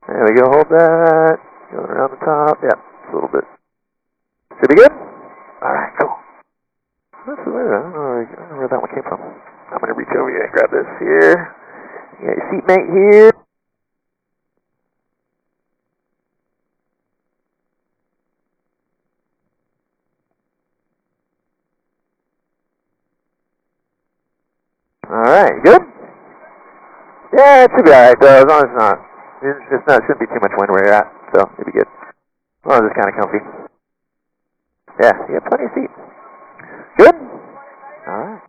There we go, hold that. Going around the top. Yeah, just a little bit. Should be good? Alright, cool. That's weird. I don't know where that one came from. I'm going to reach over here and grab this here. You got your seatmate here. Alright, good? Yeah, it should be alright though, as long as it's not. It shouldn't be too much wind where you're at, so you'll be good. As long as it's kind of comfy. Yeah, you got plenty of seat. Good? Alright.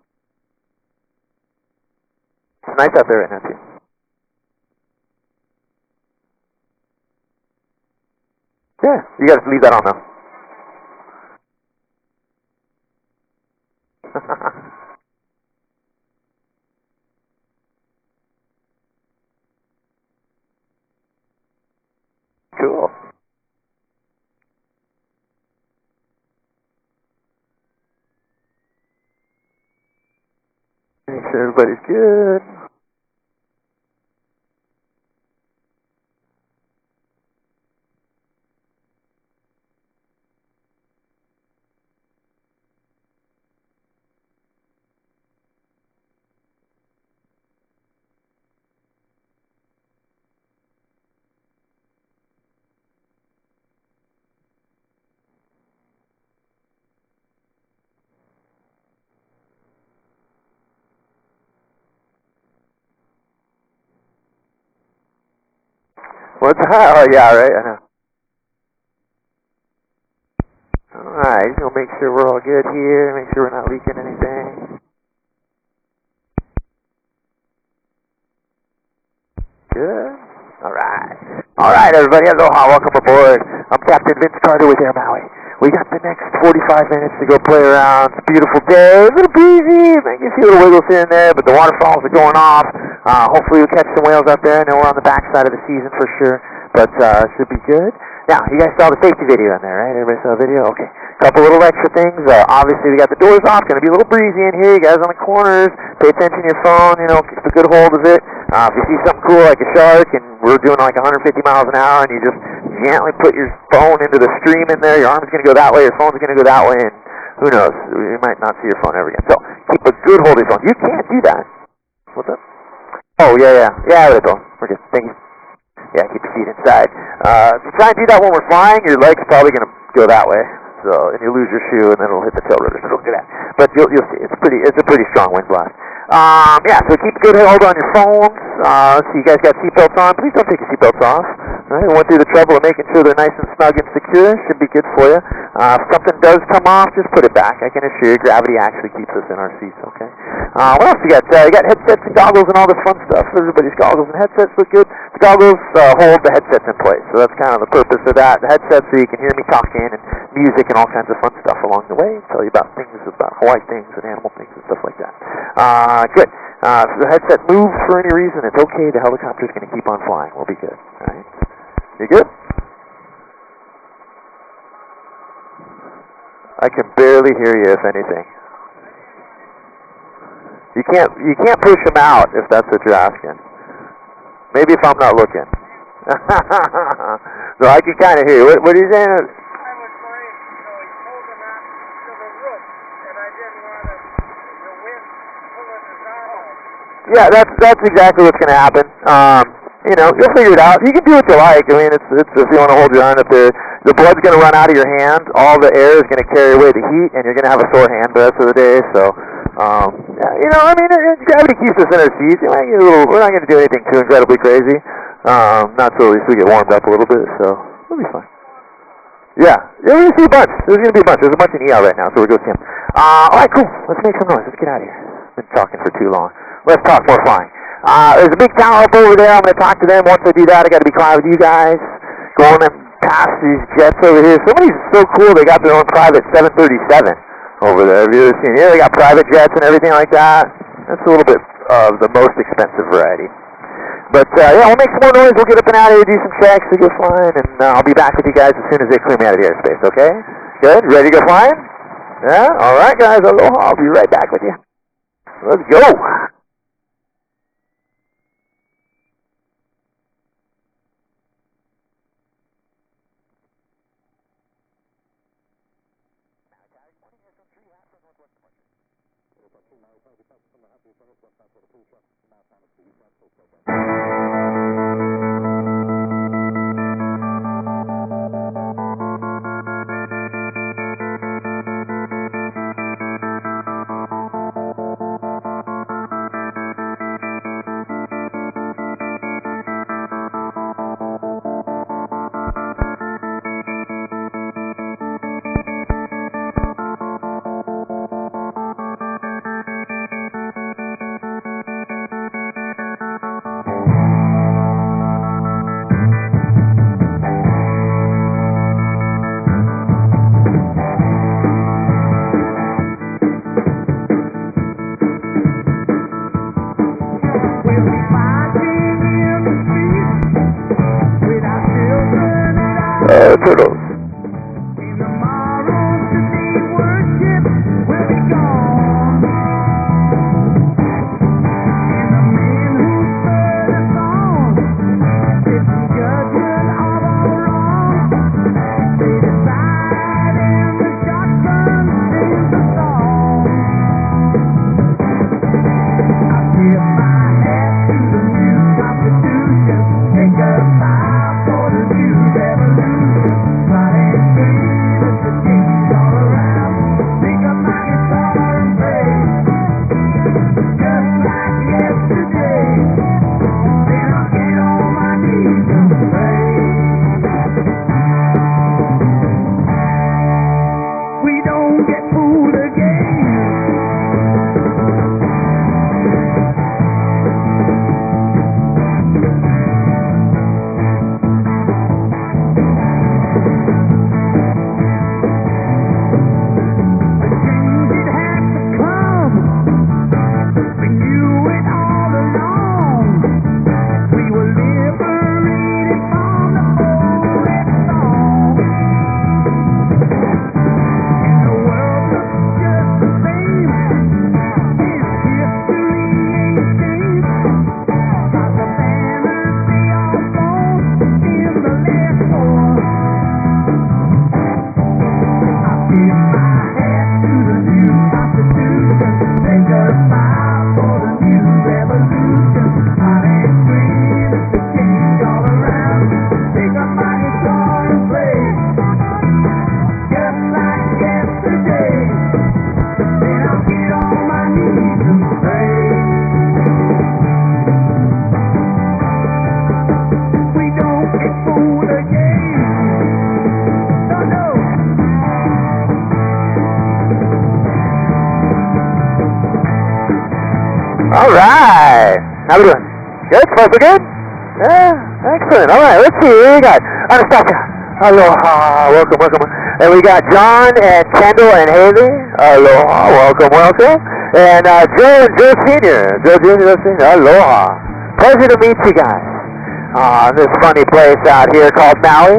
It's nice out there right now too. Yeah, you gotta leave that on though. Cool. Make sure everybody's good. What's hot? Oh yeah, right, I know. Alright, just gonna make sure we're all good here, make sure we're not leaking anything. Good. Alright. Alright everybody, aloha, welcome aboard. I'm Captain Vince Carter with Air Maui. We got the next 45 minutes to go play around. It's a beautiful day, a little breezy, maybe a few little wiggles here and there, but the waterfalls are going off. Hopefully we'll catch some whales out there. I know we're on the backside of the season for sure, but it should be good. Now, you guys saw the safety video in there, right? Everybody saw the video? Okay. Couple little extra things. Obviously, we got the doors off. Going to be a little breezy in here. You guys on the corners, pay attention to your phone. You know, keep a good hold of it. If you see something cool like a shark and we're doing like 150 miles an hour and you just gently put your phone into the stream in there, your arm's going to go that way, your phone's going to go that way, and who knows? You might not see your phone ever again. So, keep a good hold of your phone. You can't do that. What's up? Oh, yeah. Yeah, that's all. We're good. Thank you. Yeah, keep your feet inside. If you try and do that when we're flying, your leg's probably going to go that way. So, and you lose your shoe, and then it'll hit the tail rotor. So don't do that. But you'll see. It's a pretty strong wind blast. Yeah, so keep a good hold on your phones. So you guys got seatbelts on. Please don't take your seatbelts off. All right, went through the trouble of making sure they're nice and snug and secure. Should be good for you. If something does come off, just put it back. I can assure you, gravity actually keeps us in our seats, okay? What else you got? You got headsets and goggles and all this fun stuff. Everybody's goggles and headsets look good. The goggles hold the headsets in place, so that's kind of the purpose of that. The headsets so you can hear me talking and music and all kinds of fun stuff along the way. Tell you about things, about Hawaii things and animal things and stuff like that. Good. If the headset moves for any reason, it's okay. The helicopter's going to keep on flying. We'll be good. All right? You good? I can barely hear you, if anything. You can't push them out if that's what you're asking. Maybe if I'm not looking. So I can kind of hear you. What are you saying? Yeah, that's exactly what's going to happen. You know, you'll figure it out. You can do what you like. I mean, it's if you want to hold your arm up there, the blood's going to run out of your hand. All the air is going to carry away the heat, and you're going to have a sore hand the rest of the day. So, you know, I mean, gravity keeps us in our seats. We're not going to do anything too incredibly crazy. Not till at least we get warmed up a little bit. So we'll be fine. Yeah, we're going to see a bunch. There's going to be a bunch. There's a bunch in ER right now, so we'll go see them. All right, cool. Let's make some noise. Let's get out of here. Been talking for too long. Let's talk more flying. There's a big tower up over there. I'm going to talk to them. Once I do that, I got to be quiet with you guys. Going past these jets over here. Somebody's so cool. They got their own private 737 over there. Have you ever seen? Yeah, they got private jets and everything like that. That's a little bit of the most expensive variety. But yeah, we'll make some more noise. We'll get up and out of here, do some checks, we go flying, and I'll be back with you guys as soon as they clear me out of the airspace. Okay? Good. Ready to go flying? Yeah. All right, guys. Aloha. I'll be right back with you. Let's go. Turtles. All right. How we doing? Good? Folks are good? Yeah, excellent. All right, let's see. Here we got Anastasia. Aloha. Welcome, welcome. And we got John and Kendall and Haley. Aloha. Welcome, welcome. And Joe and Joe Sr. Joe Jr., Joe Sr. Aloha. Pleasure to meet you guys. This funny place out here called Maui.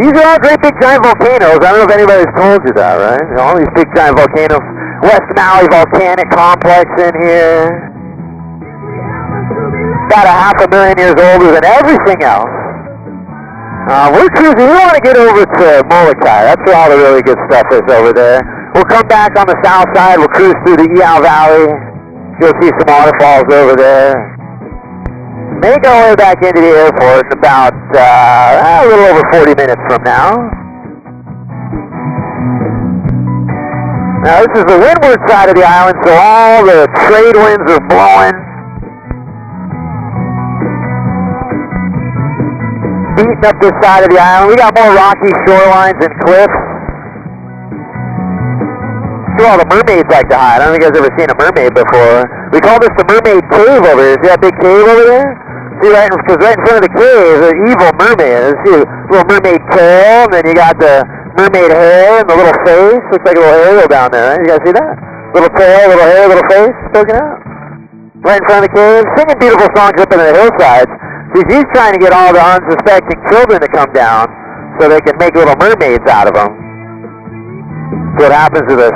These are all great big giant volcanoes. I don't know if anybody's told you that, right? All these big giant volcanoes. West Maui Volcanic Complex in here. About 500,000 years older than everything else. We're cruising. We want to get over to Molokai. That's where all the really good stuff is over there. We'll come back on the south side. We'll cruise through the Iao Valley. You'll see some waterfalls over there. Make our way back into the airport in about a little over 40 minutes from now. Now this is the windward side of the island, so all the trade winds are blowing. Beating up this side of the island. We got more rocky shorelines and cliffs. That's where all the mermaids like to hide. I don't think you guys ever seen a mermaid before. We call this the mermaid cave over here. See that big cave over there? See, because right in front of the cave is an evil mermaid. See a little mermaid tail, and then you got the mermaid hair and the little face. Looks like a little aerial down there, right? You guys see that? Little tail, little hair, little face poking out. Right in front of the cave, singing beautiful songs up in the hillsides. See, she's trying to get all the unsuspecting children to come down so they can make little mermaids out of them. So what happens to the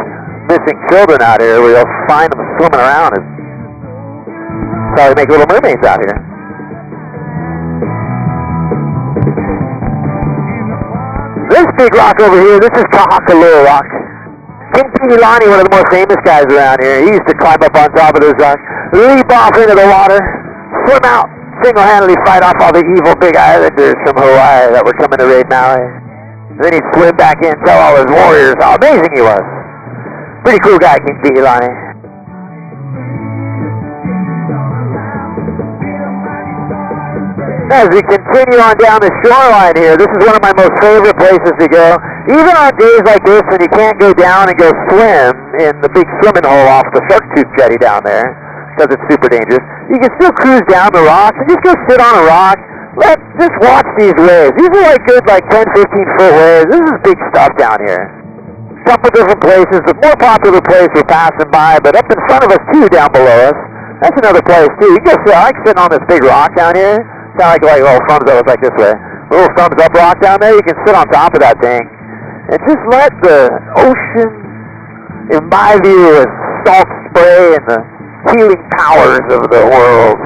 missing children out here, where you'll find them swimming around, is how they make little mermaids out here. This big rock over here, this is Kahakalua Rock. King Ilani, one of the more famous guys around here, he used to climb up on top of those rocks, leap off into the water, swim out, single-handedly fight off all the evil big islanders from Hawaii that were coming to raid Maui. And then he'd swim back in and tell all his warriors how amazing he was. Pretty cool guy, King Ilani. As we continue on down the shoreline here, this is one of my most favorite places to go. Even on days like this when you can't go down and go swim in the big swimming hole off the Shark Tooth jetty down there, because it's super dangerous, you can still cruise down the rocks and just go sit on a rock. Just watch these waves. These are like good 10, 15-foot waves. This is big stuff down here. A couple different places. The more popular place we're passing by, but up in front of us too, down below us, that's another place too. You can go sit, I like sitting on this big rock down here. Sound like little thumbs up, like this way. A little thumbs up rock down there, you can sit on top of that thing and just let the ocean imbibe you with salt spray and the healing powers of the world.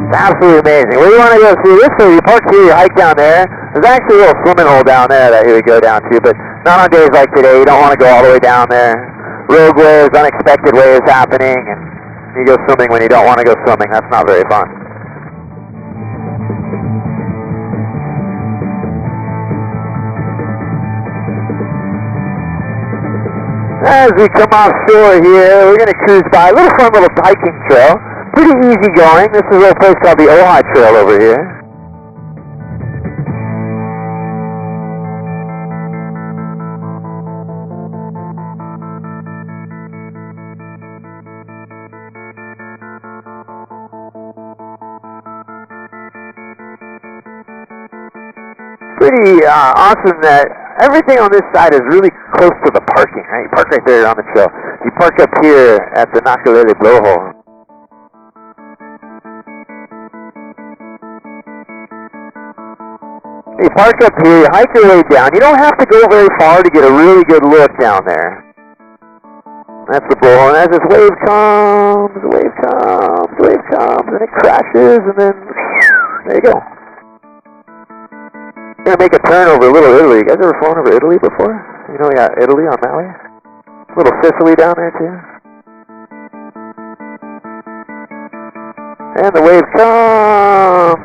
It's absolutely amazing. Where you want to go see this? So you park here, you hike down there. There's actually a little swimming hole down there that you would go down to, but not on days like today. You don't want to go all the way down there. Rogue waves, unexpected waves happening, and you go swimming when you don't want to go swimming. That's not very fun. As we come offshore here, we're going to cruise by a little fun little hiking trail. Pretty easy going. This is a little place called the Ojai Trail over here. Pretty awesome that everything on this side is really close to the parking, right? You park right there on the trail. You park up here at the Nakalele blowhole. You park up here, you hike your way down. You don't have to go very far to get a really good look down there. That's the blowhole, and as this wave comes, and it crashes, and then there you go. We're going to make a turn over Little Italy. You guys ever flown over Italy before? You know we got Italy on Maui? Little Sicily down there too. And the wave comes.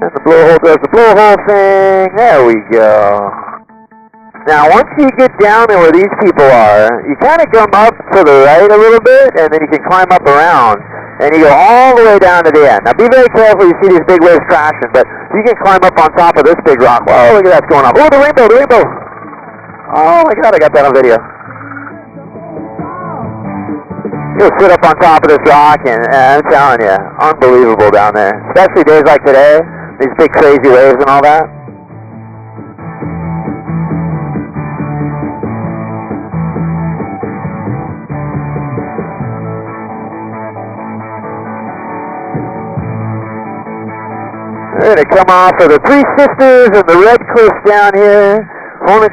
And the blowhole does the blowhole thing. There we go. Now once you get down there where these people are, you kind of come up to the right a little bit, and then you can climb up around. And you go all the way down to the end. Now be very careful, you see these big waves crashing, but you can climb up on top of this big rock. Whoa, look at that's going up. Oh, the rainbow, the rainbow. Oh my God, I got that on video. You'll sit up on top of this rock, and I'm telling you, unbelievable down there. Especially days like today, these big crazy waves and all that. We're going to come off of the Three Sisters and the Red Cliffs down here. Honolulu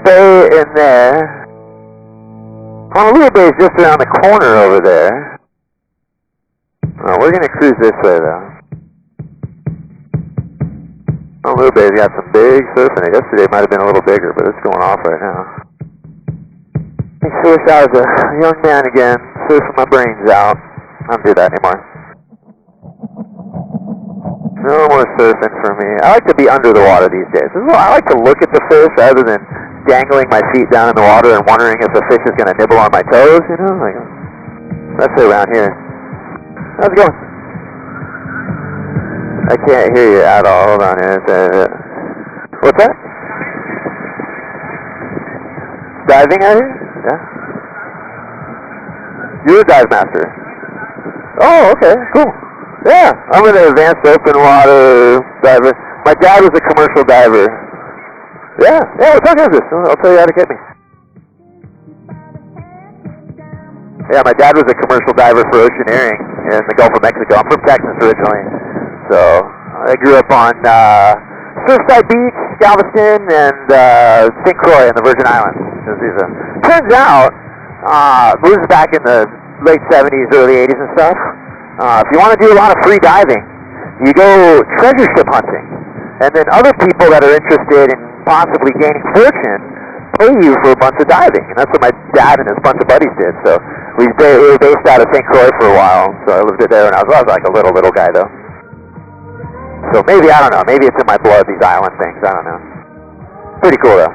Bay in there. Honolulu Bay is just around the corner over there. We're going to cruise this way though. Honolulu Bay's got some big surfing. Yesterday might have been a little bigger, but it's going off right now. I wish I was a young man again, surfing my brains out. I don't do that anymore. No more surfing for me. I like to be under the water these days. I like to look at the fish rather than dangling my feet down in the water and wondering if the fish is going to nibble on my toes, you know? Especially around here. How's it going? I can't hear you at all. Hold on here. What's that? Diving out here? Yeah. You're a dive master. Oh, okay, cool. Yeah, I'm an advanced open water diver. My dad was a commercial diver. Yeah, what time is this? I'll tell you how to get me. Yeah, my dad was a commercial diver for oceaneering in the Gulf of Mexico. I'm from Texas originally. So, I grew up on Surfside Beach, Galveston, and St. Croix in the Virgin Islands. Turns out, this was back in the late 70s, early 80s and stuff. If you want to do a lot of free diving, you go treasure ship hunting. And then other people that are interested in possibly gaining fortune, pay you for a bunch of diving. And that's what my dad and his bunch of buddies did. So we were based out of St. Croix for a while. So I lived there when I was like a little guy though. So maybe, I don't know, maybe it's in my blood, these island things, I don't know. Pretty cool though.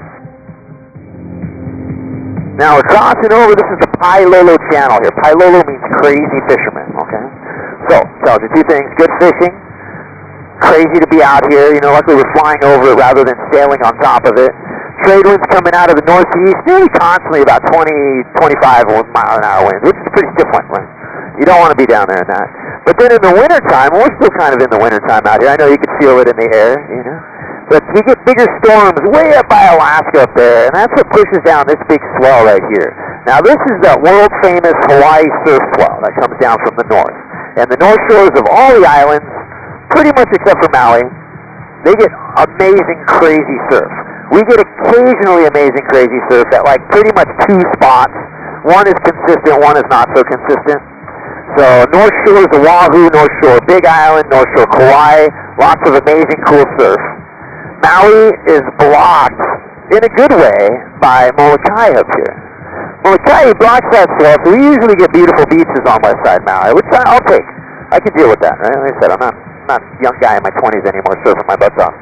Now we're crossing over, this is the Pailolo channel here. Pailolo means crazy fisherman, okay? So, tells you two things, good fishing, crazy to be out here, you know, luckily we're flying over it rather than sailing on top of it. Trade winds coming out of the northeast, nearly constantly about 20, 25 mile-an-hour winds, which is a pretty stiff wind. You don't want to be down there in that. But then in the wintertime, we're still kind of in the wintertime out here. I know you can feel it in the air, you know. But you get bigger storms way up by Alaska up there, and that's what pushes down this big swell right here. Now this is that world-famous Hawaii surf swell that comes down from the north. And the north shores of all the islands, pretty much except for Maui, they get amazing, crazy surf. We get occasionally amazing, crazy surf at like pretty much two spots. One is consistent, one is not so consistent. So North Shore is Oahu, North Shore Big Island, North Shore Kauai, lots of amazing, cool surf. Maui is blocked, in a good way, by Molokai up here. Molokai blocks that swell, so we usually get beautiful beaches on west side Maui, which I'll take. I can deal with that, right? Like I said, I'm not a young guy in my 20s anymore surfing my butts off.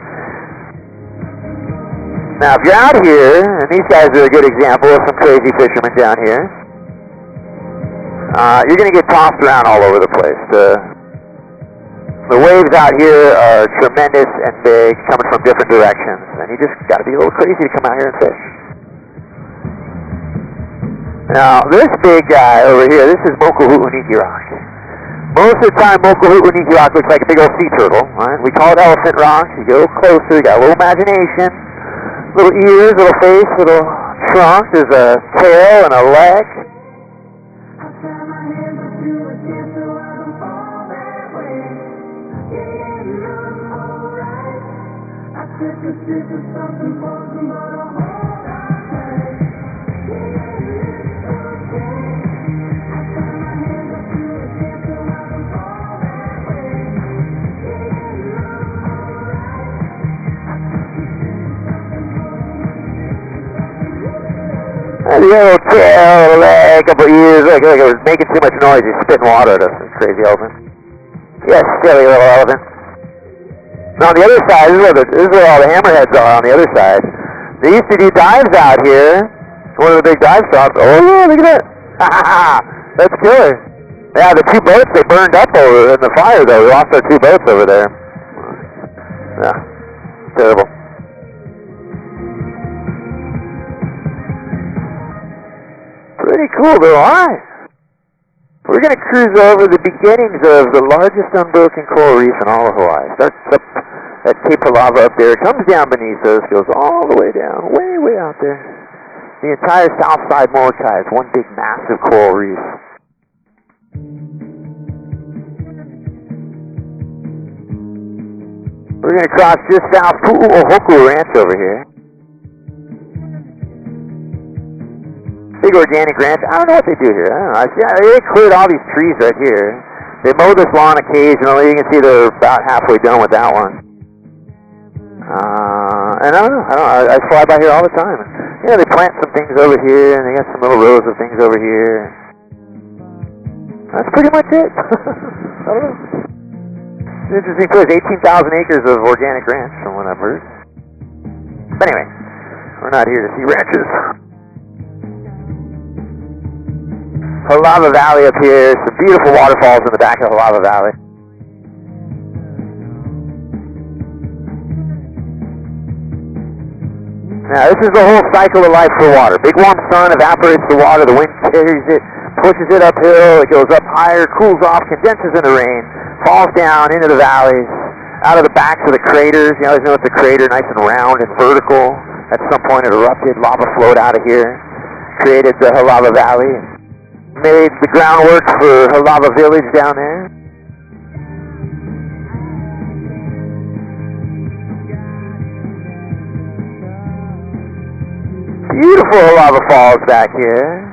Now, if you're out here, and these guys are a good example of some crazy fishermen down here, you're going to get tossed around all over the place. The waves out here are tremendous and big, coming from different directions, and you just got to be a little crazy to come out here and fish. Now, this big guy over here, this is Mokuhu'uniki Rock. Most of the time, Mokuhu'uniki Rock looks like a big old sea turtle, right? We call it elephant rock. You get a little closer, you got a little imagination, little ears, little face, little trunk. There's a tail and a leg. The little tail, leg, couple ears, like it was making too much noise. He's spitting water at us, this crazy elephant. Yes, silly little elephant. Now on the other side, this is where all the hammerheads are on the other side. They used to do dives out here. One of the big dive stops. Oh yeah, look at that. That's killer. Yeah, the two boats, they burned up over in the fire though. We lost our two boats over there. Yeah, terrible. Pretty cool though, alright. We're going to cruise over the beginnings of the largest unbroken coral reef in all of Hawaii. Starts up at Cape Palava up there, comes down beneath us, goes all the way down, way out there. The entire south side Molokai is one big massive coral reef. We're going to cross just south Pu'uohoku Ranch over here. Big organic ranch. I don't know what they do here. I don't know. They cleared all these trees right here. They mow this lawn occasionally. You can see they're about halfway done with that one. And I don't know. I fly by here all the time. Yeah, they plant some things over here, and they got some little rows of things over here. That's pretty much it. I don't know. It's an interesting place. 18,000 acres of organic ranch, from what I've heard. But anyway, we're not here to see ranches. Halava Valley up here, some beautiful waterfalls in the back of Halava Valley. Now this is the whole cycle of life for water. Big warm sun evaporates the water, the wind carries it, pushes it uphill, it goes up higher, cools off, condenses into rain, falls down into the valleys, out of the backs of the craters. You always know it's a crater, nice and round and vertical. At some point it erupted, lava flowed out of here, created the Halava Valley. Made the groundwork for Halava Village down there. Beautiful Halava Falls back here.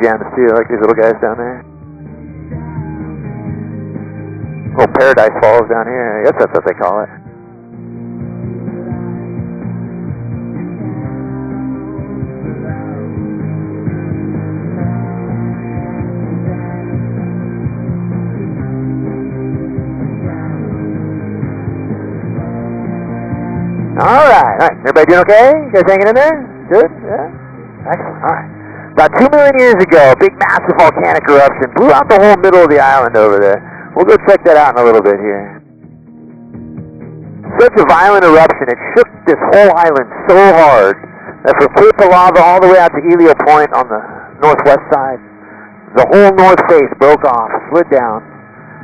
gems too. I like these little guys down there. Little paradise falls down here. I guess that's what they call it. Alright. Everybody doing okay? You guys hanging in there? Good? Yeah? Excellent. Alright. About 2 million years ago, a big massive volcanic eruption blew out the whole middle of the island over there. We'll go check that out in a little bit here. Such a violent eruption, it shook this whole island so hard that from Cape of Lava all the way out to Helio Point on the northwest side, the whole north face broke off, slid down,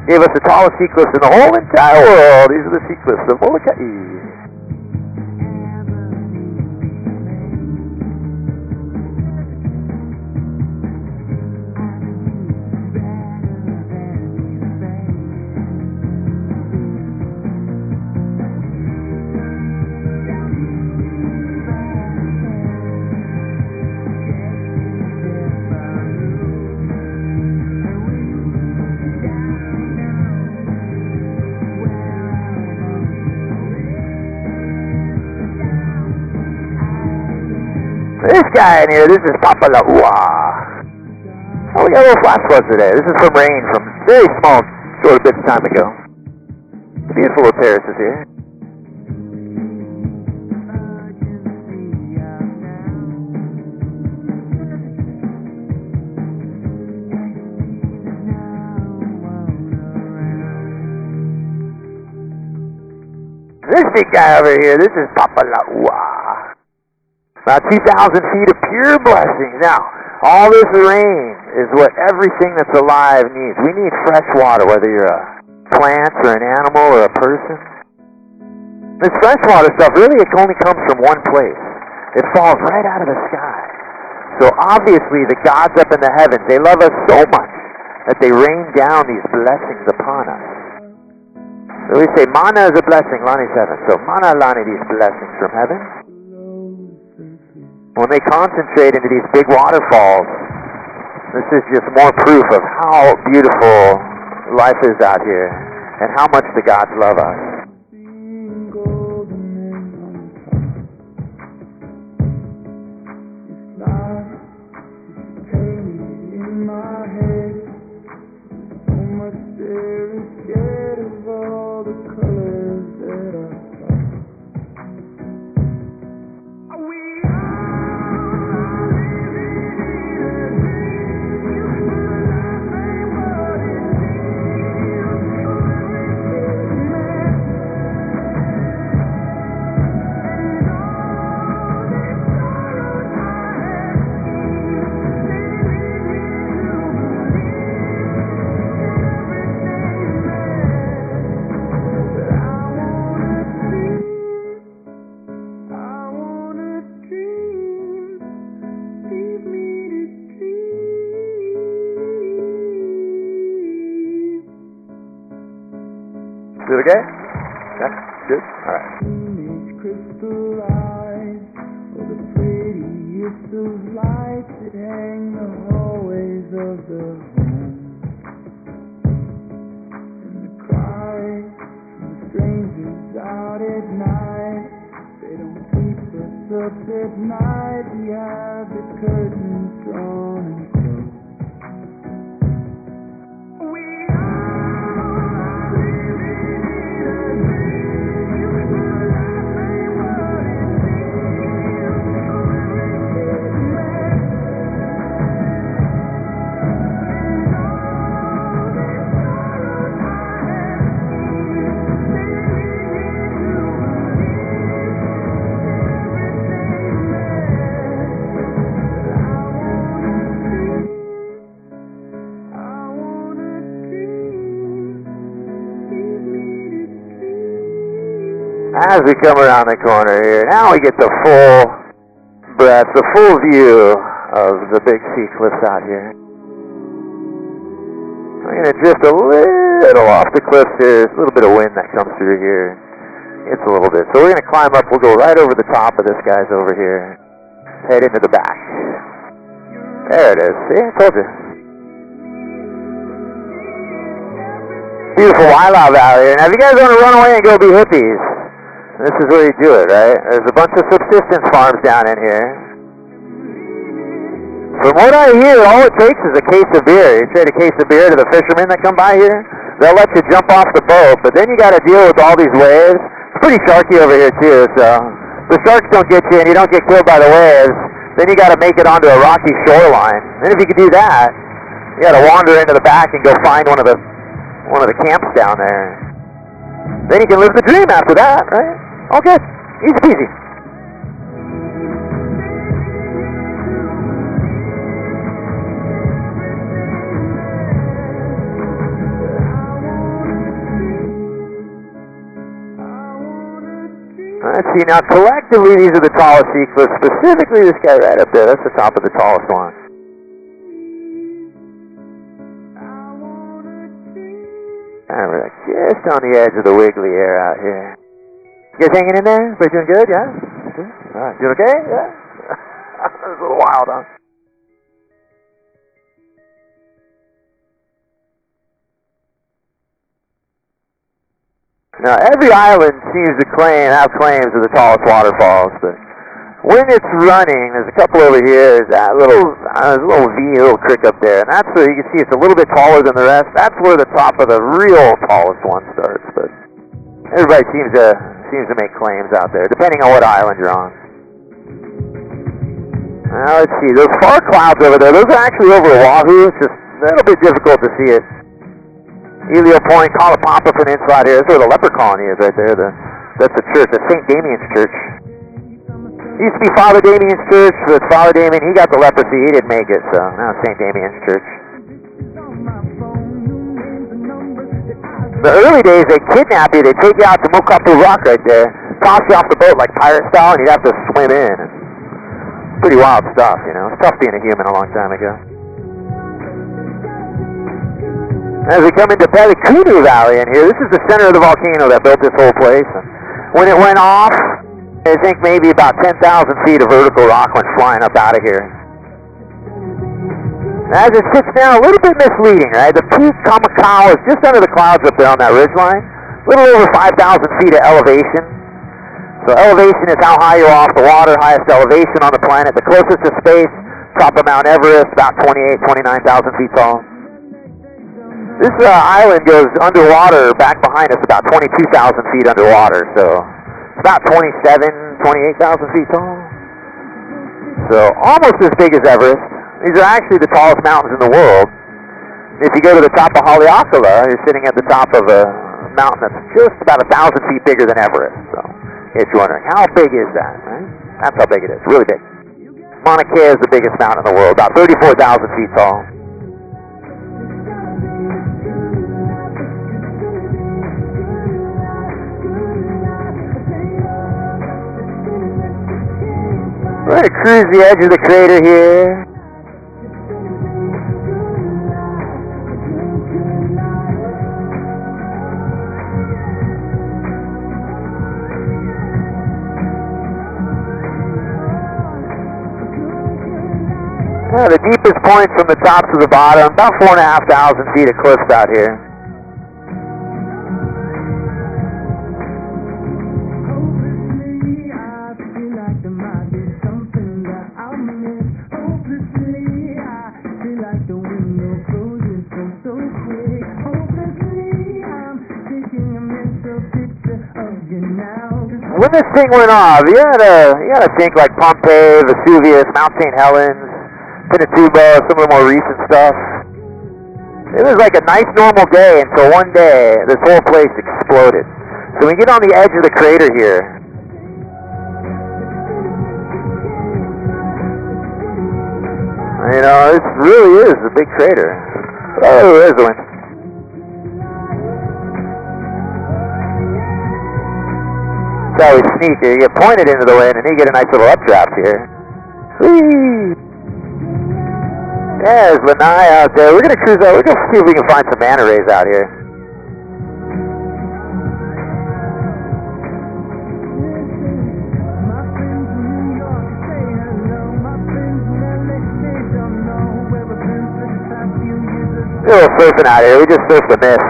gave us the tallest sea cliffs in the whole entire world. These are the sea cliffs of Molokai. This guy in here, this is Papa La'ua. Oh, we got a little flash floods today. This is from rain from very small, short bits of time ago. Beautiful little terraces here. This big guy over here, this is Papa La'ua. About 2,000 feet of pure blessings. Now, all this rain is what everything that's alive needs. We need fresh water, whether you're a plant or an animal or a person. This fresh water stuff, really, it only comes from one place. It falls right out of the sky. So obviously, the gods up in the heavens, they love us so much that they rain down these blessings upon us. So we say, mana is a blessing, Lani 7. So mana lani, these blessings from heaven. When they concentrate into these big waterfalls, this is just more proof of how beautiful life is out here and how much the gods love us. Is it okay? Yeah? Good? Alright. Crystal eyes, oh, the prettiest of lights that hang the hallways of the home. And the cries from the strangers out at night, they don't keep us up at night. We have the curtains drawn and closed. As we come around the corner here, now we get the full breadth, the full view of the big sea cliffs out here. I'm going to drift a little off the cliffs here. There's a little bit of wind that comes through here. It's a little bit. So we're going to climb up. We'll go right over the top of this guy's over here. Head into the back. There it is. See, I told you. Beautiful Wailau Valley. Now, if you guys want to run away and go be hippies, this is where you do it, right? There's a bunch of subsistence farms down in here. From what I hear, all it takes is a case of beer. You trade a case of beer to the fishermen that come by here. They'll let you jump off the boat, but then you got to deal with all these waves. It's pretty sharky over here, too, so the sharks don't get you and you don't get killed by the waves. Then you got to make it onto a rocky shoreline. Then if you can do that, you got to wander into the back and go find one of the camps down there. Then you can live the dream after that, right? All good. Easy peasy. Let's see, now collectively these are the tallest sea cliffs, specifically this guy right up there, that's the top of the tallest one. And we're just on the edge of the wiggly air out here. You guys hanging in there? Everybody doing good, yeah? Alright, doing okay? Yeah? It was a little wild, huh? Now, every island seems to have claims to the tallest waterfalls, but when it's running, there's a couple over here, there's that little creek up there, and that's where you can see it's a little bit taller than the rest. That's where the top of the real tallest one starts, but everybody seems to make claims out there, depending on what island you're on. Now, let's see, those far clouds over there, those are actually over Oahu. It's just a little bit difficult to see it. Elio Point, Kalapapa Peninsula here. That's where the leper colony is right there. That's the church, the St. Damian's Church. It used to be Father Damian's Church, but Father Damian, he got the leprosy. He didn't make it, so now it's St. Damian's Church. The early days, they kidnap you. They take you out to Mokapu Rock right there, toss you off the boat like pirate style, and you'd have to swim in. Pretty wild stuff, you know. It's tough being a human a long time ago. As we come into Pelekunu Valley in here, this is the center of the volcano that built this whole place. When it went off, I think maybe about 10,000 feet of vertical rock went flying up out of here. As it sits down, a little bit misleading, right? The peak Kamakau is just under the clouds up there on that ridgeline, a little over 5,000 feet of elevation. So elevation is how high you're off the water, highest elevation on the planet. The closest to space, top of Mount Everest, about 29,000 feet tall. This island goes underwater back behind us about 22,000 feet underwater, so it's about 28,000 feet tall. So almost as big as Everest. These are actually the tallest mountains in the world. If you go to the top of Haleakala, you're sitting at the top of a mountain that's just about 1,000 feet bigger than Everest. So if you're wondering, how big is that, right? That's how big it is, really big. Mauna Kea is the biggest mountain in the world, about 34,000 feet tall. We're going to cruise the edge of the crater here. The deepest point from the top to the bottom, about 4,500 feet of cliffs out here. When this thing went off, you gotta think like Pompeii, Vesuvius, Mount St. Helens, Pinatubo, some of the more recent stuff. It was like a nice normal day until one day this whole place exploded. So we get on the edge of the crater here. You know, this really is a big crater. Oh, there's the wind. That's how we sneak here. You get pointed into the wind and then you get a nice little updraft here. Whee! Yeah, there's Lanai out there. We're going to cruise out. We're going to see if we can find some manta rays out here. A little surfing out here. We just surfed the mist.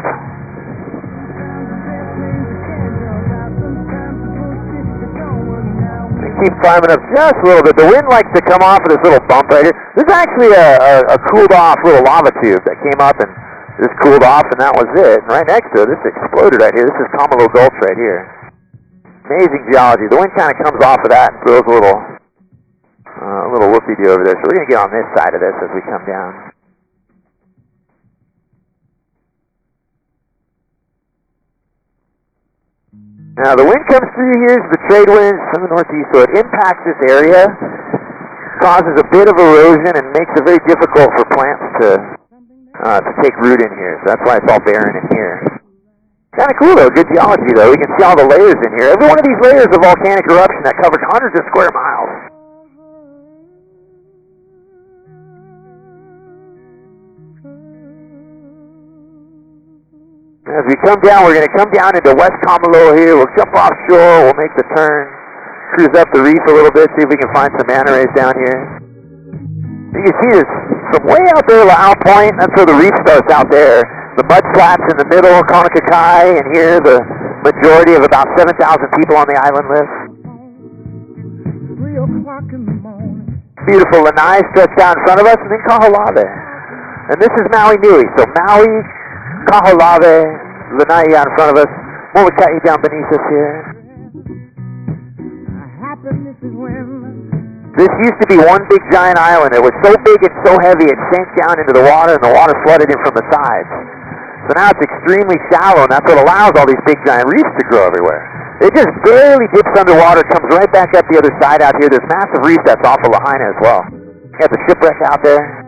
Keep climbing up just a little bit. The wind likes to come off of this little bump right here. This is actually a cooled off little lava tube that came up and just cooled off, and that was it. And right next to it, this exploded right here. This is Kamalo Gulch right here. Amazing geology. The wind kind of comes off of that and throws a little whoopie-doo over there. So we're going to get on this side of this as we come down. Now the wind comes through here, the trade winds from the northeast, so it impacts this area, causes a bit of erosion, and makes it very difficult for plants to take root in here. So that's why it's all barren in here. Kind of cool though, good geology though. We can see all the layers in here. Every one of these layers of volcanic eruption that covers hundreds of square miles. As we come down, we're going to come down into West Kamalo here. We'll jump offshore. We'll make the turn, cruise up the reef a little bit, see if we can find some manta rays down here. You can see this from way out there, La'au Point. That's where the reef starts out there. The mud flats in the middle, Konakakai, and here the majority of about 7,000 people on the island live. 3 o'clock in the morning. Beautiful Lanai stretched out in front of us, and then Kahalave. And this is Maui Nui. So Maui, Kahalave, Lanai out in front of us, Molokai down beneath us here. Happiness is when This used to be one big giant island. It was so big and so heavy it sank down into the water, and the water flooded in from the sides. So now it's extremely shallow, and that's what allows all these big giant reefs to grow everywhere. It just barely dips underwater, comes right back up the other side out here. There's massive reef that's off of Lahaina as well. You have the shipwreck out there.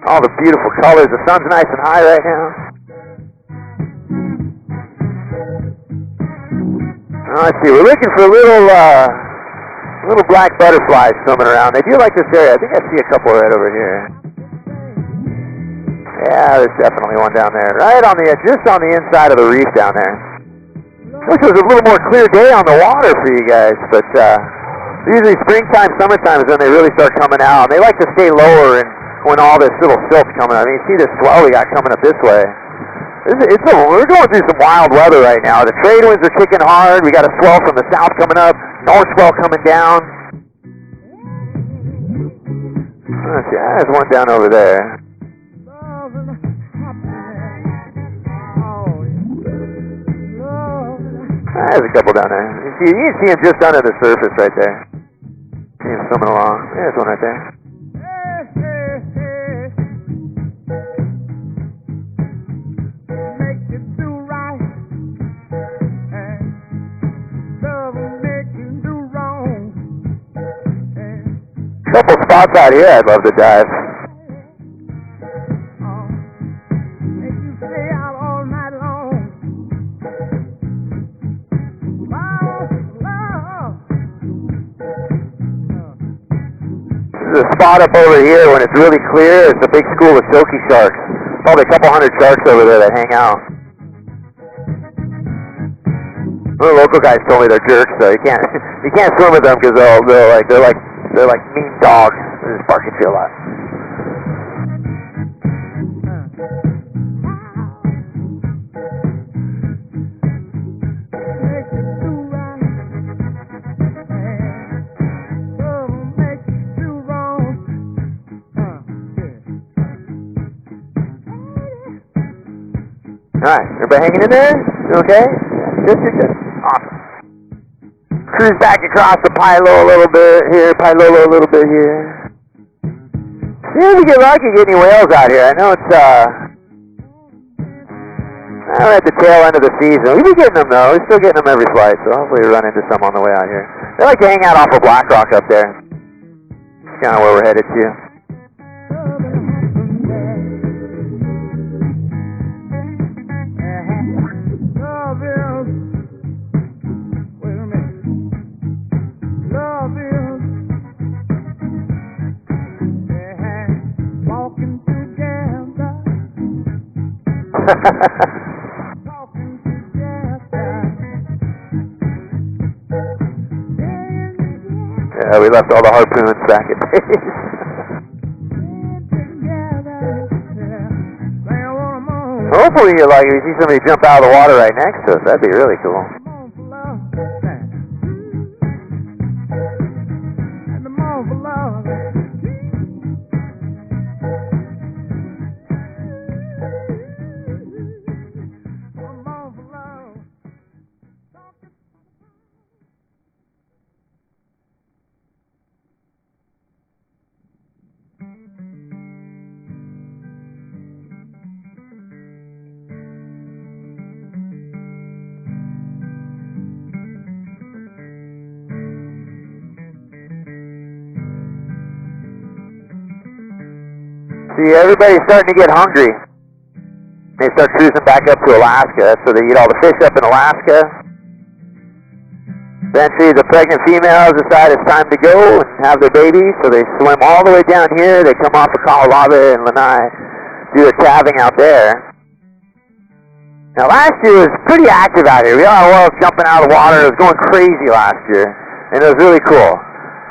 All the beautiful colors. The sun's nice and high right now. Let's see. We're looking for little black butterflies swimming around. They do like this area. I think I see a couple right over here. Yeah, there's definitely one down there. Right on the just on the inside of the reef down there. Wish it was a little more clear day on the water for you guys, but usually springtime, summertime is when they really start coming out. And they like to stay lower and when all this little silt's coming. I mean, you see this swell we got coming up this way. We're going through some wild weather right now. The trade winds are kicking hard. We got a swell from the south coming up, north swell coming down. Let's see, there's one down over there. There's a couple down there. You can see them just under the surface right there. See them swimming along. There's one right there. Couple spots out here I'd love to dive. There's a spot up over here when it's really clear. It's a big school of silky sharks. Probably a couple hundred sharks over there that hang out. The local guys told me they're jerks, so you can't swim with them because they're like mean dogs. They just bark at you a lot. Alright, everybody hanging in there? You okay? Good. Awesome. Cruise back across the Pailolo a little bit here, Pailolo a little bit here. See if we get lucky getting any whales out here. I know it's, we're at the tail end of the season. We've been getting them though. We're still getting them every flight, so hopefully we run into some on the way out here. They like to hang out off of Black Rock up there. That's kind of where we're headed to. We left all the harpoons back at base. Hopefully you see somebody jump out of the water right next to us. That'd be really cool. See, everybody's starting to get hungry. They start cruising back up to Alaska, so they eat all the fish up in Alaska. Eventually, the pregnant females decide it's time to go and have their babies, so they swim all the way down here. They come off of Kahalava and Lanai, do their calving out there. Now, last year was pretty active out here. We all were jumping out of the water. It was going crazy last year, and it was really cool.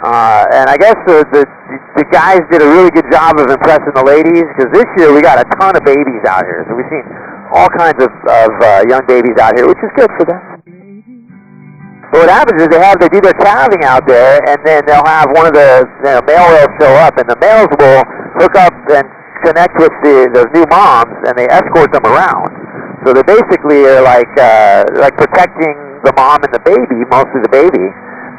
And I guess the guys did a really good job of impressing the ladies, because this year we got a ton of babies out here. So we've seen all kinds of young babies out here, which is good for them. But what happens is they do their calving out there, and then they'll have one of the male whales show up, and the males will hook up and connect with the new moms, and they escort them around. So they basically are like protecting the mom and the baby, mostly the baby,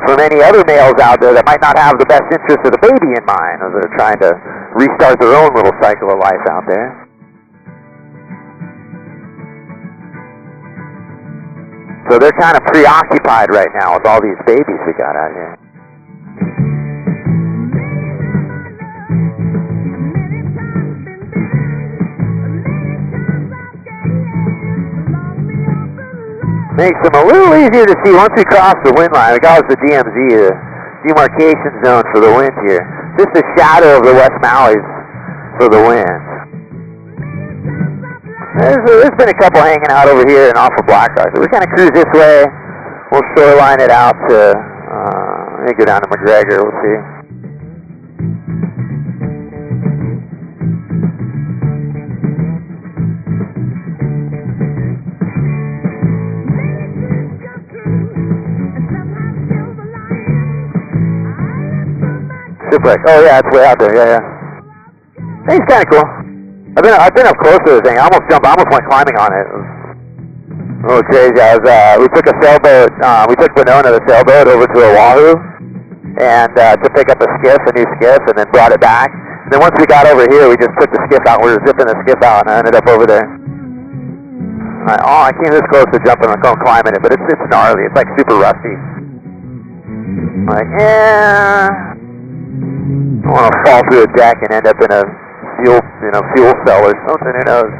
from any other males out there that might not have the best interest of the baby in mind, as they're trying to restart their own little cycle of life out there. So they're kind of preoccupied right now with all these babies we got out here. Makes them a little easier to see once we cross the wind line. We call it the DMZ, the demarcation zone for the wind here. Just a shadow of the West Maui's for the wind. There's been a couple hanging out over here and off of Black Rock. So we kind of cruise this way. We'll shoreline it out to, let me go down to McGregor, we'll see. Shipwreck. Oh yeah, it's way out there. Yeah. I think it's kind of cool. I've been up close to the thing. I almost went climbing on it. It was a little crazy. We took a sailboat. We took Winona, the sailboat, over to Oahu, and to pick up a new skiff, and then brought it back. And then once we got over here, we just took the skiff out. We were zipping the skiff out, and I ended up over there. I came this close to jumping and going climbing it, but it's gnarly. It's like super rusty. Like, yeah. I want to fall through a deck and end up in a fuel cell or something, who knows.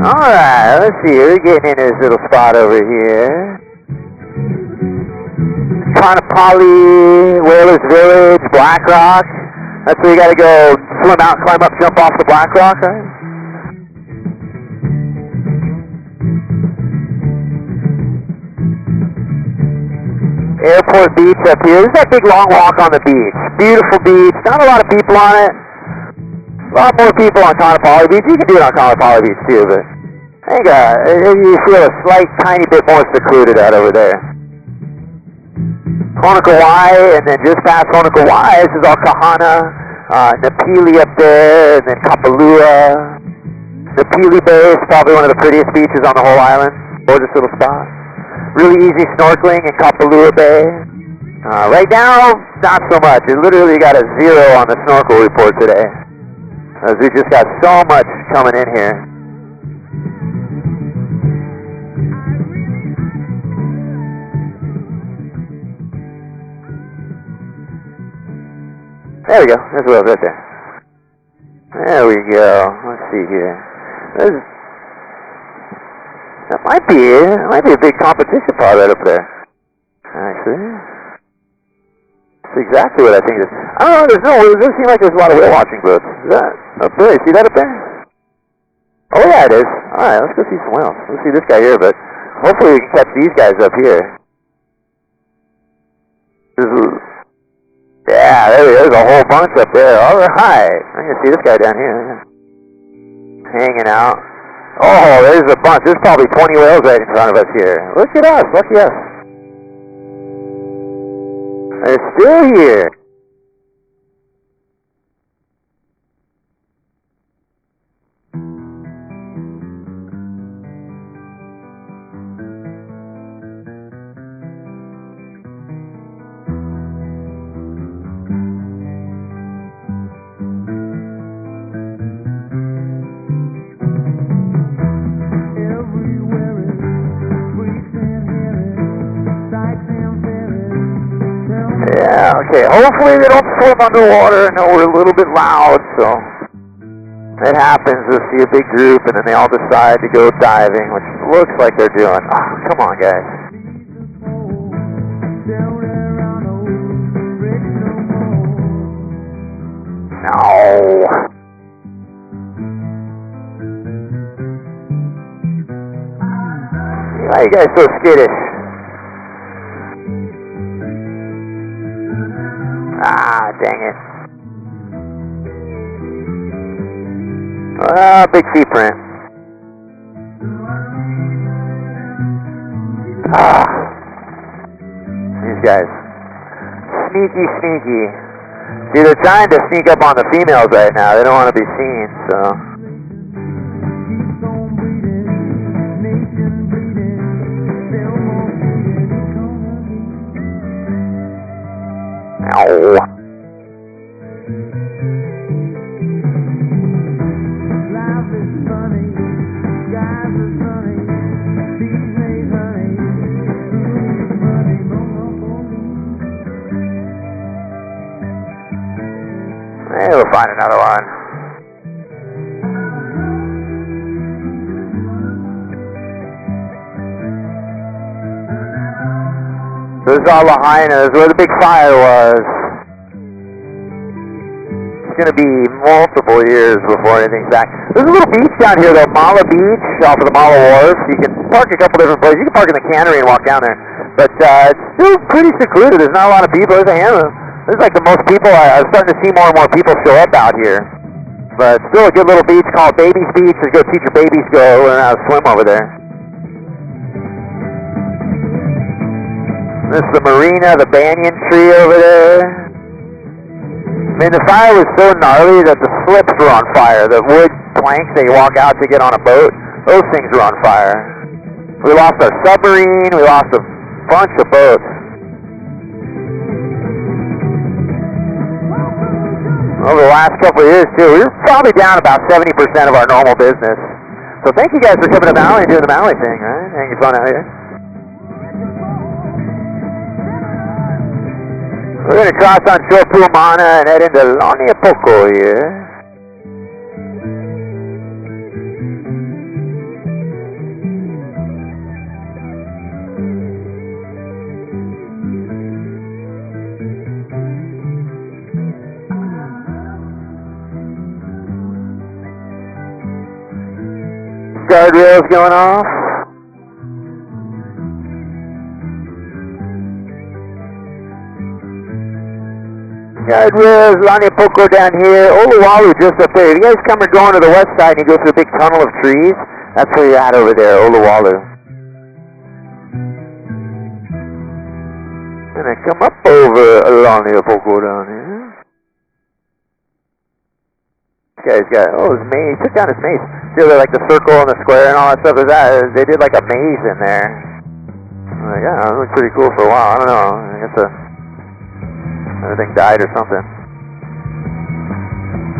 Alright, let's see, we're getting in this little spot over here. Conopoli, Whalers Village, Black Rock. That's where you gotta go swim out, climb up, jump off the Black Rock, right? Airport Beach up here. This is that big long walk on the beach. Beautiful beach. Not a lot of people on it. A lot more people on Conopoli Beach. You can do it on Conopoli Beach too, but I think you feel a slight, tiny bit more secluded out over there. Honokawai, and then just past Honokawai, this is all Kahana, Napili up there, and then Kapalua. Napili Bay is probably one of the prettiest beaches on the whole island. Gorgeous little spot. Really easy snorkeling in Kapalua Bay. Right now, not so much. It literally got a 0 on the snorkel report today, as we just got so much coming in here. There we go. There's a whale right there. There we go. Let's see here. That might be a big competition pod right up there. Actually, that's exactly what I think it is. I don't know. It doesn't seem like there's a lot of whale watching boats. Is that up there? See that up there? Oh yeah, it is. All right, let's go see some whales. Let's see this guy here, but hopefully we can catch these guys up here. Yeah, there's a whole bunch up there. All right. I can see this guy down here. Hanging out. Oh, there's a bunch. There's probably 20 whales right in front of us here. Look at us. Lucky us. They're still here. Yeah, okay. Hopefully they don't swim underwater. I know we're a little bit loud, so it happens. We'll see a big group, and then they all decide to go diving, which looks like they're doing. Oh, come on, guys. No. Why are you guys so skittish? Ah, dang it. Ah, big feet print. Ah. These guys. Sneaky, sneaky. See, they're trying to sneak up on the females right now. They don't want to be seen, so. Ow. Hey, we'll find another one. This is all Lahaina. This is where the big fire was. It's going to be multiple years before anything's back. There's a little beach down here, though, Mala Beach, off of the Mala Wharf. You can park a couple different places. You can park in the cannery and walk down there. But it's still pretty secluded. There's not a lot of people. There's like the most people. I'm starting to see more and more people show up out here. But still a good little beach called Babies Beach. Just go teach your babies go learn how to swim over there. This is the marina, the banyan tree over there. I mean, the fire was so gnarly that the slips were on fire. The wood planks that you walk out to get on a boat, those things were on fire. We lost our submarine. We lost a bunch of boats. Over the last couple of years, too, we were probably down about 70% of our normal business. So thank you guys for coming to Maui and doing the Maui thing, right? Having fun out here. We're going to cross on shore Puamana and head into Laniapoko here. Guardrails going off. Guardrails, Laniapoko down here, Oluwalu just up there. If you guys come or going to the west side and you go through a big tunnel of trees, that's where you're at over there, Oluwalu. And then come up over Laniapoko down here. This guy's got, his maze. He took down his maze. See, like the circle and the square and all that stuff. They did like a maze in there. I'm like, yeah, it looked pretty cool for a while. I don't know. I guess everything died or something.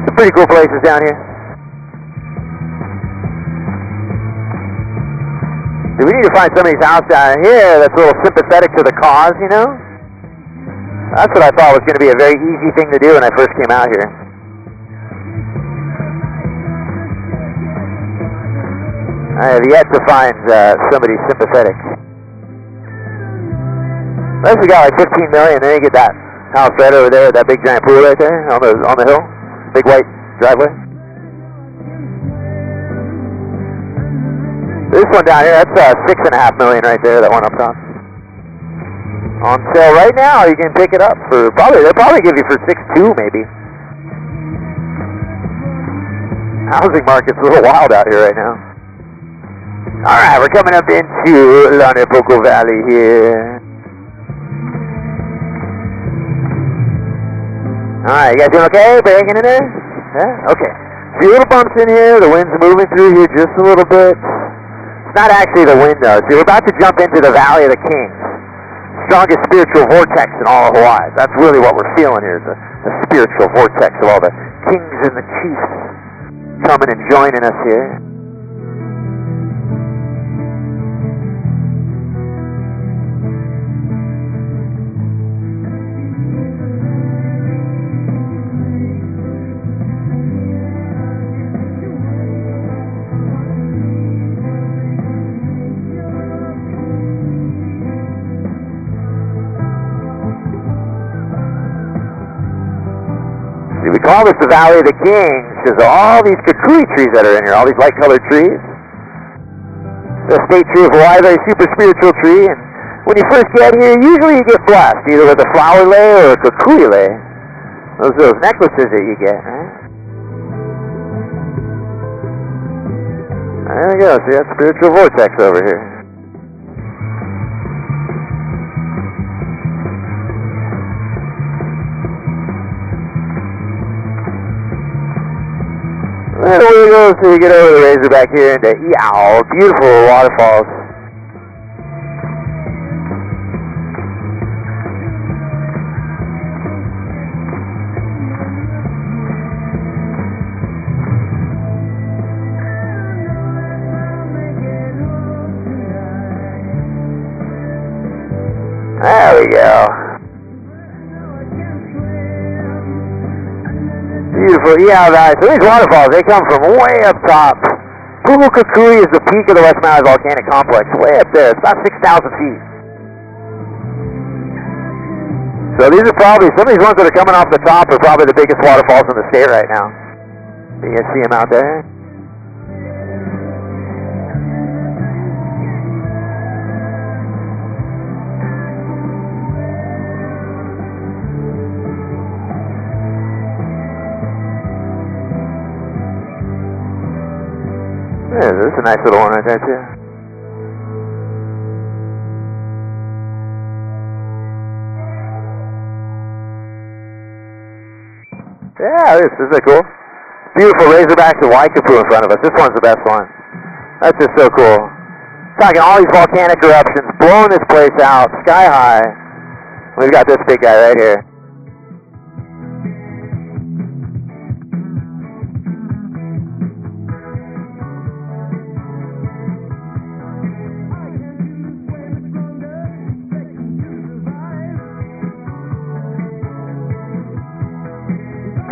Some pretty cool places down here. So we need to find somebody's house down here that's a little sympathetic to the cause, you know? That's what I thought was going to be a very easy thing to do when I first came out here. I have yet to find somebody sympathetic. Unless we got like 15 million, then you get that house right over there, that big giant pool right there on the hill, big white driveway. This one down here, that's 6.5 million right there, that one up top. On sale right now. You can pick it up for they'll probably give you for $6,200 maybe. Housing market's a little wild out here right now. Alright, we're coming up into Lanipoco Valley here. Alright, you guys doing okay? Banging in there? Yeah? Okay. Few little bumps in here. The wind's moving through here just a little bit. It's not actually the wind though. See, we're about to jump into the Valley of the Kings. Strongest spiritual vortex in all of Hawaii. That's really what we're feeling here, the spiritual vortex of all the kings and the chiefs coming and joining us here. We call this the Valley of the Kings because of all these kukui trees that are in here, all these light-colored trees. The state tree of Hawaii, very super spiritual tree, and when you first get here, usually you get blessed, either with a flower lei or a kukui lei. Those are those necklaces that you get, right? There we go, see that spiritual vortex over here. There we go, so you get over the Razorback here into Eow, beautiful waterfalls. There we go. Beautiful, yeah, guys. So these waterfalls, they come from way up top. Pu'u Kukui is the peak of the West Maui Volcanic Complex, way up there. It's about 6,000 feet. So these are probably, some of these ones that are coming off the top are probably the biggest waterfalls in the state right now. You can see them out there. Yeah, this is a nice little one right there, too. Yeah, this is cool. Beautiful Razorbacks and Waikapu in front of us. This one's the best one. That's just so cool. Talking all these volcanic eruptions, blowing this place out, sky high. We've got this big guy right here.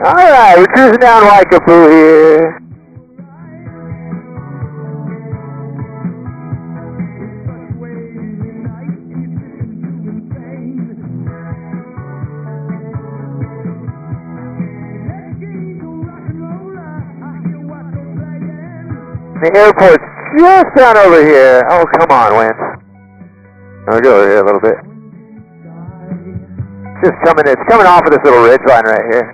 Alright, we're cruising down Waikapu here. The airport's just down over here. Oh, come on, Wentz. I'll go over here a little bit. It's coming off of this little ridge line right here.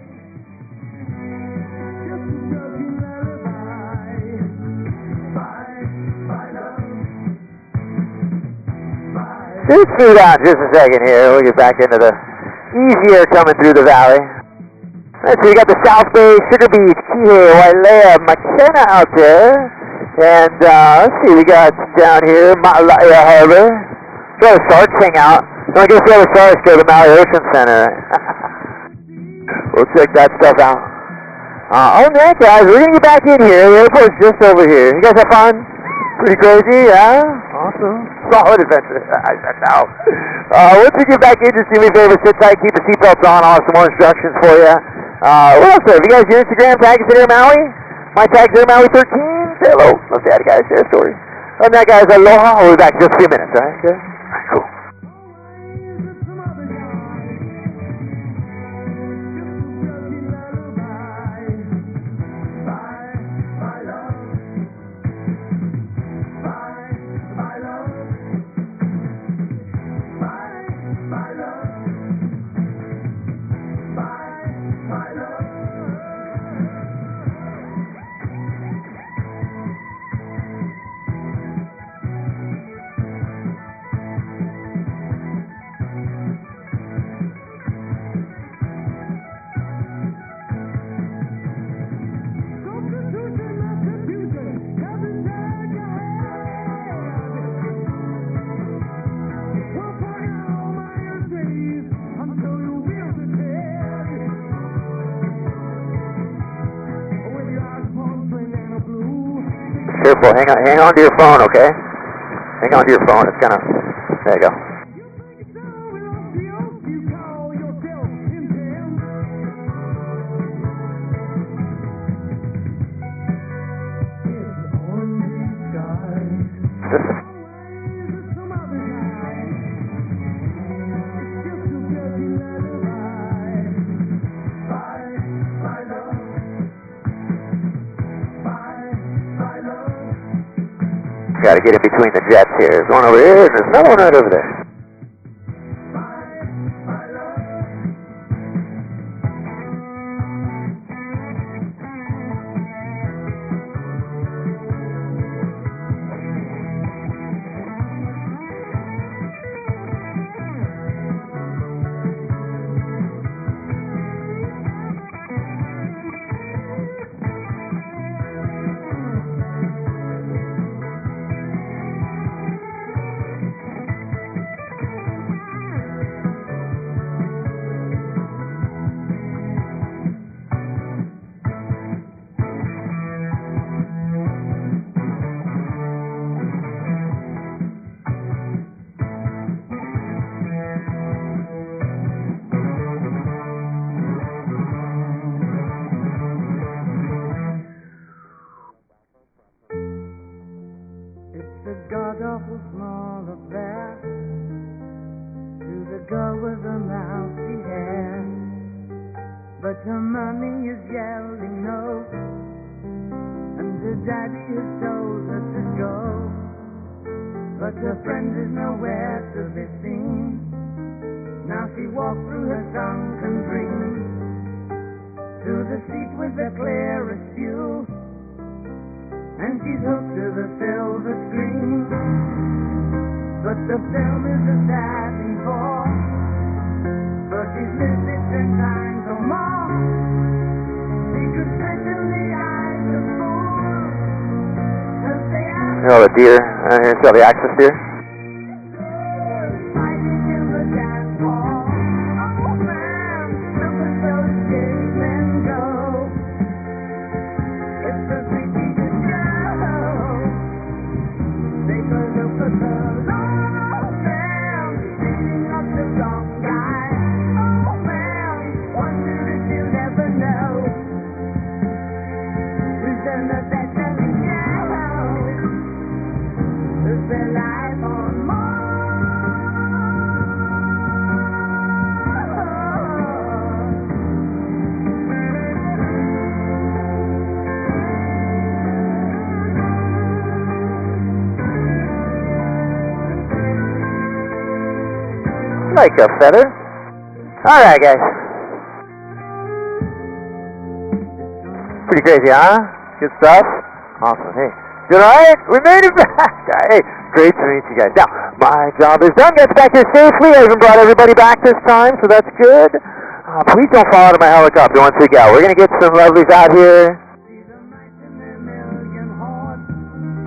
Just slow down just a second here. We'll get back into the easy air coming through the valley. Let's see, we got the South Bay, Sugar Beach, Kihei, Wailea, Makena out there. And let's see, we got down here, Molokai Harbor. Where the sharks hang out. I guess the other sharks go to the Maui Ocean Center. We'll check that stuff out. Other than that, guys, we're going to get back in here. The airport's just over here. You guys have fun? Pretty crazy, yeah? Awesome. Solid adventure. I know. Once we get back in, just do me a favor, sit tight, keep the seatbelts on. I'll have some more instructions for you. What else? If you guys do Instagram, tag us at Air Maui. My tag's Air Maui 13. Say hello. Love to have you guys share a story. Other than that, guys, aloha. We'll be back in just a few minutes, all right? Okay? All right, cool. Bye. careful. Hang on to your phone, okay? Hang on to your phone. It's gonna. There you go. Got to get in between the jets here. There's one over here, and there's another one right over there. god-awful small affair to the girl with the mousy hair, but her mommy is yelling no, and her daddy has told her to go, but her friend is nowhere to be seen. Now she walks through her sunken dreams to the seat with the clearest view, and she's hooked to the silver screen. But the film is a sad thing for, but she's missed it 10 times or more. She could spend in the eyes of fools, 'cause they ask. You know the deer, you see all the access deer? Fighting in the dance hall. Oh man, look at those cavemen go. It's a freaky show. Take a look at the old man beating up the wrong guy. Oh man, wonder if you'll ever know who's done the best of the show. Who's been live on Mars? Like a feather. Alright, guys. Pretty crazy, huh? Good stuff. Awesome. Hey, did alright? We made it back. Hey, great to meet you guys. Now, my job is done. Get back here safely. I even brought everybody back this time, so that's good. Please don't fall out of my helicopter once we go. We're going to get some lovelies out here.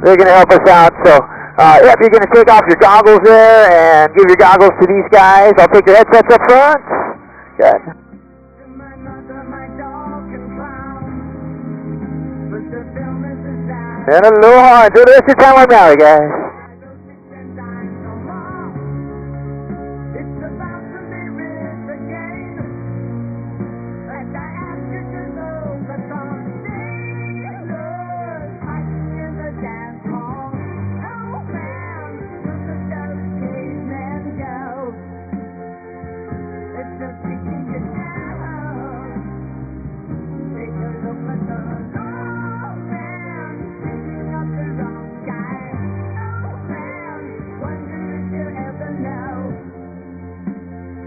They're going to help us out, so... yep, you're going to take off your goggles there and give your goggles to these guys. I'll take your headsets up front. Good. And aloha. Enjoy the rest of your time on Maui, guys.